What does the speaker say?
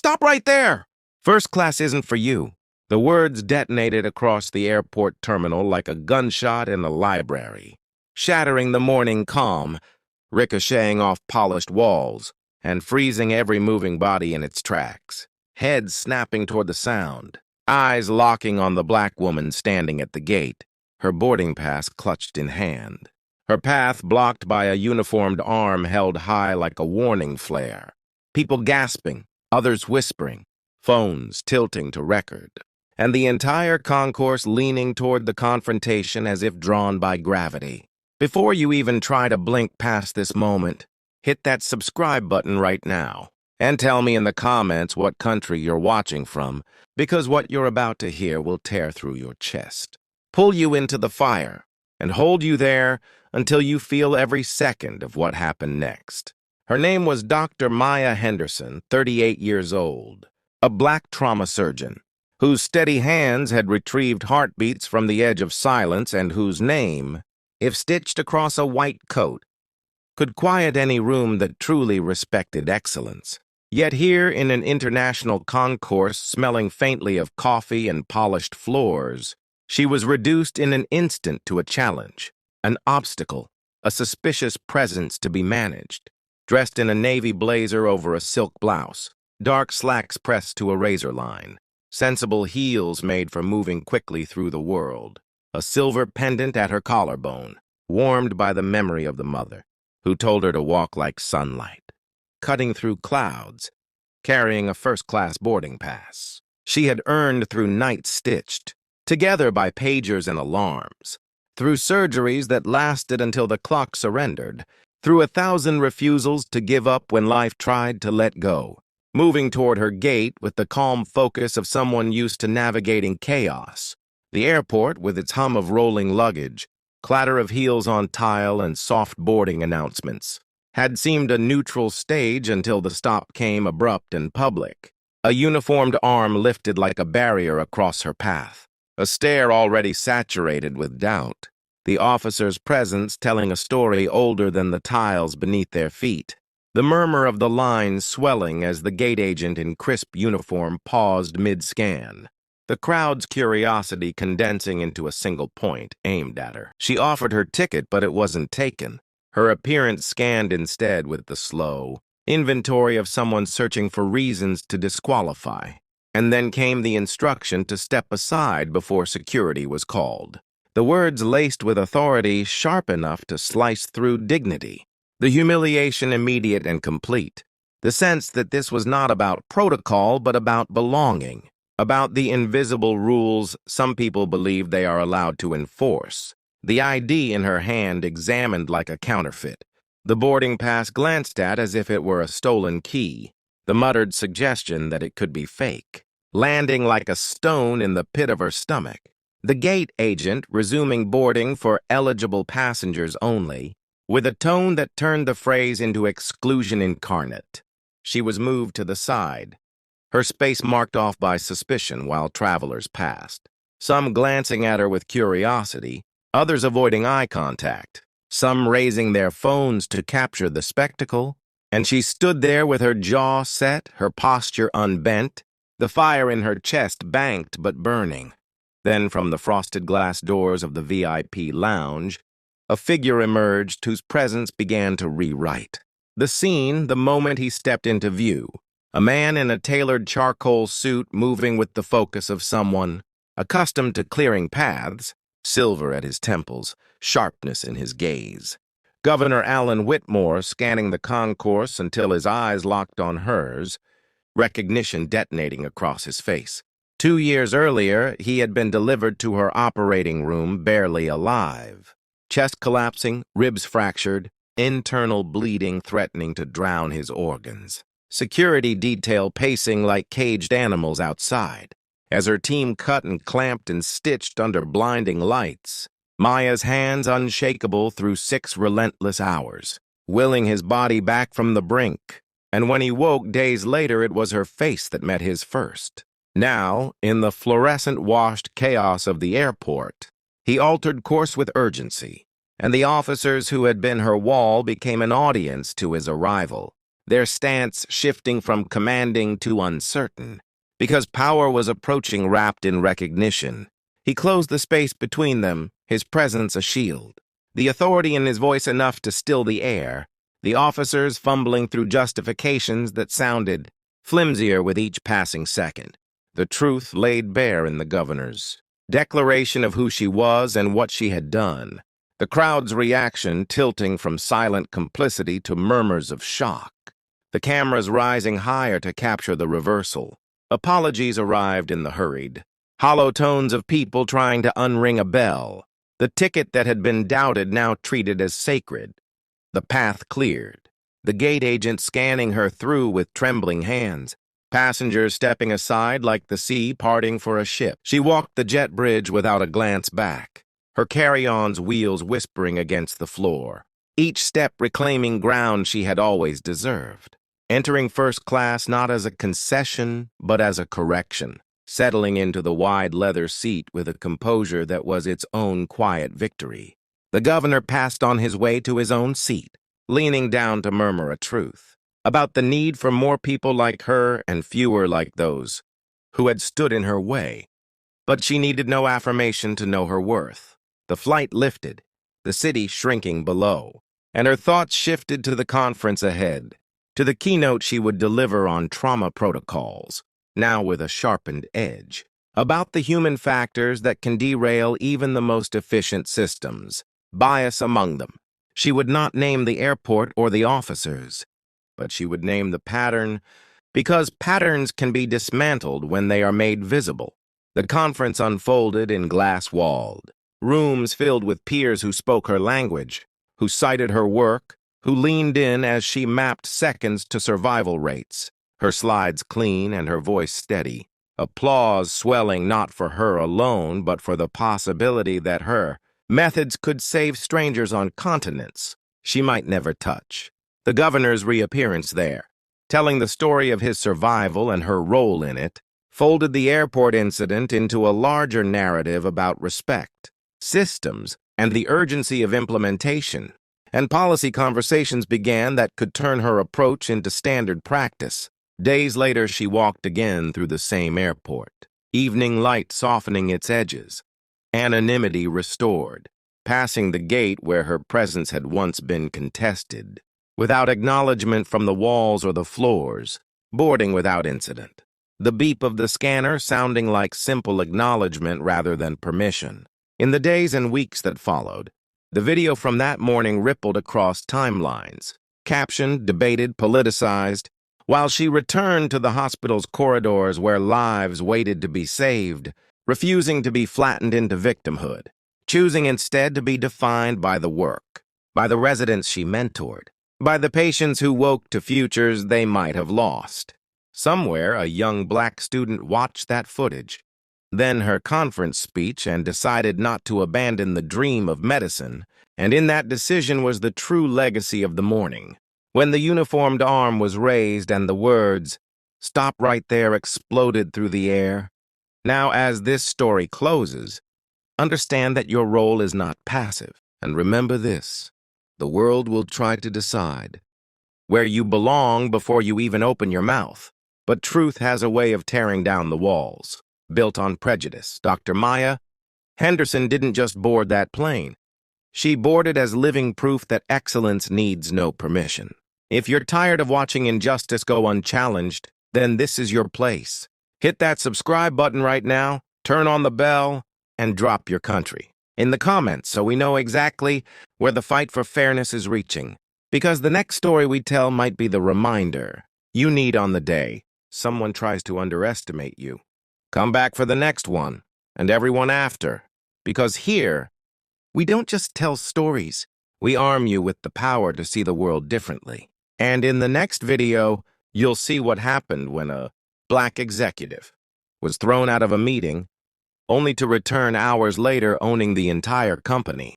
Stop right there! First class isn't for you. The words detonated across the airport terminal like a gunshot in a library, shattering the morning calm, ricocheting off polished walls, and freezing every moving body in its tracks. Heads snapping toward the sound, eyes locking on the black woman standing at the gate, her boarding pass clutched in hand. Her path blocked by a uniformed arm held high like a warning flare. People gasping, others whispering, phones tilting to record, and the entire concourse leaning toward the confrontation as if drawn by gravity. Before you even try to blink past this moment, hit that subscribe button right now, and tell me in the comments what country you're watching from, because what you're about to hear will tear through your chest, pull you into the fire, and hold you there until you feel every second of what happened next. Her name was Dr. Maya Henderson, 38 years old, a black trauma surgeon, whose steady hands had retrieved heartbeats from the edge of silence and whose name, if stitched across a white coat, could quiet any room that truly respected excellence. Yet here in an international concourse smelling faintly of coffee and polished floors, she was reduced in an instant to a challenge, an obstacle, a suspicious presence to be managed. Dressed in a navy blazer over a silk blouse, dark slacks pressed to a razor line, sensible heels made for moving quickly through the world, a silver pendant at her collarbone, warmed by the memory of the mother, who told her to walk like sunlight, cutting through clouds, carrying a first-class boarding pass she had earned through nights stitched together by pagers and alarms, through surgeries that lasted until the clock surrendered, through 1,000 refusals to give up when life tried to let go, moving toward her gate with the calm focus of someone used to navigating chaos. The airport, with its hum of rolling luggage, clatter of heels on tile, and soft boarding announcements, had seemed a neutral stage until the stop came abrupt and public. A uniformed arm lifted like a barrier across her path, a stare already saturated with doubt, the officer's presence telling a story older than the tiles beneath their feet, the murmur of the line swelling as the gate agent in crisp uniform paused mid-scan, the crowd's curiosity condensing into a single point aimed at her. She offered her ticket, but it wasn't taken, her appearance scanned instead with the slow inventory of someone searching for reasons to disqualify. And then came the instruction to step aside before security was called. The words laced with authority sharp enough to slice through dignity. The humiliation immediate and complete. The sense that this was not about protocol but about belonging. About the invisible rules some people believe they are allowed to enforce. The ID in her hand examined like a counterfeit. The boarding pass glanced at as if it were a stolen key. The muttered suggestion that it could be fake, landing like a stone in the pit of her stomach. The gate agent resuming boarding for eligible passengers only, with a tone that turned the phrase into exclusion incarnate. She was moved to the side, her space marked off by suspicion while travelers passed, some glancing at her with curiosity, others avoiding eye contact, some raising their phones to capture the spectacle, and she stood there with her jaw set, her posture unbent, the fire in her chest banked but burning. Then from the frosted glass doors of the VIP lounge, a figure emerged whose presence began to rewrite the scene the moment he stepped into view. A man in a tailored charcoal suit moving with the focus of someone accustomed to clearing paths, silver at his temples, sharpness in his gaze. Governor Alan Whitmore scanning the concourse until his eyes locked on hers, recognition detonating across his face. 2 years earlier, he had been delivered to her operating room barely alive. Chest collapsing, ribs fractured, internal bleeding threatening to drown his organs. Security detail pacing like caged animals outside. As her team cut and clamped and stitched under blinding lights, Maya's hands unshakable through 6 relentless hours, willing his body back from the brink. And when he woke days later, it was her face that met his first. Now, in the fluorescent-washed chaos of the airport, he altered course with urgency, and the officers who had been her wall became an audience to his arrival. their stance shifting from commanding to uncertain. Because power was approaching wrapped in recognition, he closed the space between them, his presence a shield. The authority in his voice enough to still the air, the officers fumbling through justifications that sounded flimsier with each passing second. The truth laid bare in the governor's declaration of who she was and what she had done. The crowd's reaction tilting from silent complicity to murmurs of shock. The cameras rising higher to capture the reversal. Apologies arrived in the hurried, hollow tones of people trying to unring a bell. The ticket that had been doubted now treated as sacred. The path cleared. The gate agent scanning her through with trembling hands. Passengers stepping aside like the sea parting for a ship. She walked the jet bridge without a glance back, her carry-on's wheels whispering against the floor, each step reclaiming ground she had always deserved. Entering first class not as a concession, but as a correction, settling into the wide leather seat with a composure that was its own quiet victory. The governor passed on his way to his own seat, leaning down to murmur a truth about the need for more people like her and fewer like those who had stood in her way. But she needed no affirmation to know her worth. The flight lifted, the city shrinking below, and her thoughts shifted to the conference ahead, to the keynote she would deliver on trauma protocols, now with a sharpened edge, about the human factors that can derail even the most efficient systems, bias among them. She would not name the airport or the officers, but she would name the pattern, because patterns can be dismantled when they are made visible. The conference unfolded in glass-walled, rooms filled with peers who spoke her language, who cited her work, who leaned in as she mapped seconds to survival rates, her slides clean and her voice steady, applause swelling not for her alone but for the possibility that her methods could save strangers on continents she might never touch. The governor's reappearance there, telling the story of his survival and her role in it, folded the airport incident into a larger narrative about respect, systems, and the urgency of implementation, and policy conversations began that could turn her approach into standard practice. Days later, she walked again through the same airport, evening light softening its edges, anonymity restored, passing the gate where her presence had once been contested, without acknowledgement from the walls or the floors, boarding without incident. The beep of the scanner sounding like simple acknowledgement rather than permission. In the days and weeks that followed, the video from that morning rippled across timelines, captioned, debated, politicized, while she returned to the hospital's corridors where lives waited to be saved, refusing to be flattened into victimhood, choosing instead to be defined by the work, by the residents she mentored, by the patients who woke to futures they might have lost. Somewhere, a young black student watched that footage, then her conference speech, and decided not to abandon the dream of medicine, and in that decision was the true legacy of the morning. When the uniformed arm was raised and the words, "Stop right there," exploded through the air. Now, as this story closes, understand that your role is not passive, and remember this: the world will try to decide where you belong before you even open your mouth. But truth has a way of tearing down the walls, built on prejudice. Dr. Maya Henderson didn't just board that plane. She boarded as living proof that excellence needs no permission. If you're tired of watching injustice go unchallenged, then this is your place. Hit that subscribe button right now, turn on the bell, and drop your country in the comments so we know exactly where the fight for fairness is reaching. Because the next story we tell might be the reminder you need on the day someone tries to underestimate you. Come back for the next one, and everyone after. Because here, we don't just tell stories, we arm you with the power to see the world differently. And in the next video, you'll see what happened when a black executive was thrown out of a meeting, only to return hours later owning the entire company.